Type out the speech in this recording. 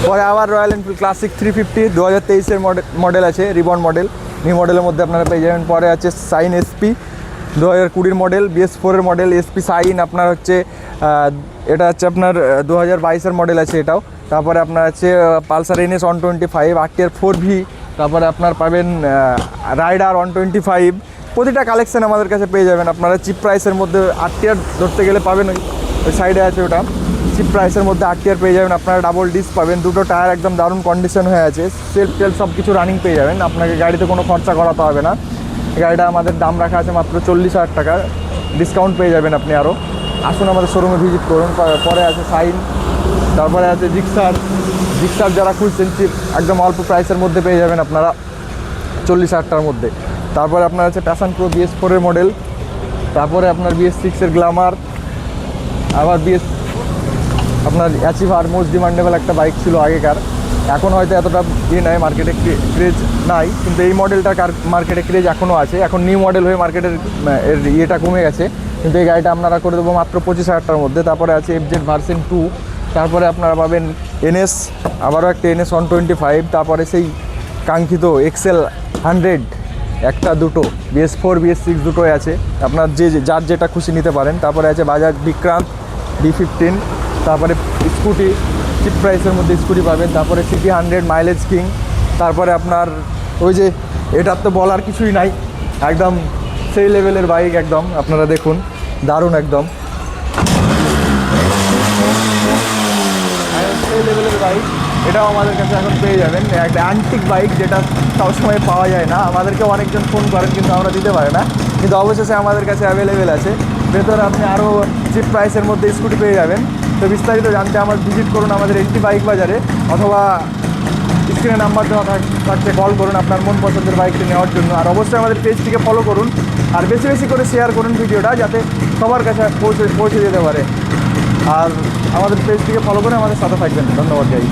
পরে আবার Royal Enfield Classic 350 2023-এর মডেল আছে, রিবন মডেল, নিউ মডেলের মধ্যে আপনারা পেয়ে যাবেন। পরে আছে সাইন এসপি 2020 মডেল, BS4-এর মডেল এসপি সাইন আপনার হচ্ছে এটা হচ্ছে আপনার 2022-এর মডেল আছে এটাও। তারপরে আপনার আছে পালসার NS 125 RTR 4V, তারপরে আপনার পাবেন রাইডার 125। প্রতিটা কালেকশান আমাদের কাছে পেয়ে যাবেন আপনারা চিপ প্রাইসের মধ্যে। RTR ধরতে গেলে পাবেন ওই সাইডে আছে ওটা, চিপ প্রাইসের মধ্যে RTR পেয়ে যাবেন আপনারা। ডাবল ডিস্ক পাবেন, দুটো টায়ার একদম দারুণ কন্ডিশন হয়ে আছে, সেলফ টেল সব কিছু রানিং পেয়ে যাবেন, আপনাকে গাড়িতে কোনো খরচা করাতে হবে না। গাড়িটা আমাদের দাম রাখা আছে মাত্র 40,000 টাকা, ডিসকাউন্ট পেয়ে যাবেন আপনি আরও। আসুন আমাদের শোরুমে ভিজিট করুন। পরে আছে সাইন, তারপরে আছে জিক্সার যারা খুঁজছেন চিপ একদম অল্প প্রাইসের মধ্যে পেয়ে যাবেন আপনারা 40,000 টাকার মধ্যে। তারপরে আপনার আছে প্যাশন প্রো BS4-এর মডেল, তারপরে আপনার BS6-এর গ্ল্যামার, আবার আপনার অ্যাচিভার মোস্ট ডিমান্ডেবল একটা বাইক ছিল আগেকার, এখন হয়তো এতটা নাই, মার্কেটে ক্রেজ নাই, কিন্তু এই মডেলটার মার্কেটে ক্রেজ এখনও আছে। এখন নিউ মডেল হয়ে মার্কেটের ইয়েটা কমে গেছে, কিন্তু এই গাড়িটা আপনারা করে দেবো মাত্র 25,000 টাকার মধ্যে। তারপরে আছে FZ ভার্সন 2, তারপরে আপনারা পাবেন NS, আবারও একটা NS 125, তারপরে সেই কাঙ্ক্ষিত XL 100 একটা দুটো, BS4 BS6 দুটোই আছে, আপনার যার যেটা খুশি নিতে পারেন। তারপরে আছে বাজাজ বিক্রান্ত B15, তারপরে স্কুটি চিপ প্রাইসের মধ্যে স্কুটি পাবেন। তারপরে CT 100 মাইলেজ কিং, তারপরে আপনার ওই যে এটার তো বলার কিছুই নাই, একদম সেই লেভেলের বাইক, একদম আপনারা দেখুন দারুণ একদম সেই লেভেলের বাইক। এটাও আমাদের কাছে এখন পেয়ে যাবেন, একটা অ্যান্টিক বাইক যেটা সবসময় পাওয়া যায় না, আমাদেরকে অনেকজন ফোন করেন কিন্তু আমরা দিতে পারি না, কিন্তু অবশেষে আমাদের কাছে অ্যাভেলেবেল আছে। ভেতরে আপনি আরও চিপ প্রাইসের মধ্যে স্কুটি পেয়ে যাবেন। তো বিস্তারিত জানতে আমার ভিজিট করুন আমাদের এনটি বাইক বাজারে, অথবা স্ক্রিনে নাম্বার দেওয়া থাকছে, কল করুন আপনার মন পছন্দের বাইকটি নেওয়ার জন্য। আর অবশ্যই আমাদের পেজটিকে ফলো করুন, আর বেশি বেশি করে শেয়ার করুন ভিডিওটা, যাতে সবার কাছে পৌঁছে যেতে পারে। আর আমাদের পেজটিকে ফলো করে আমাদের সাথে থাকবেন। ধন্যবাদ গাইজ।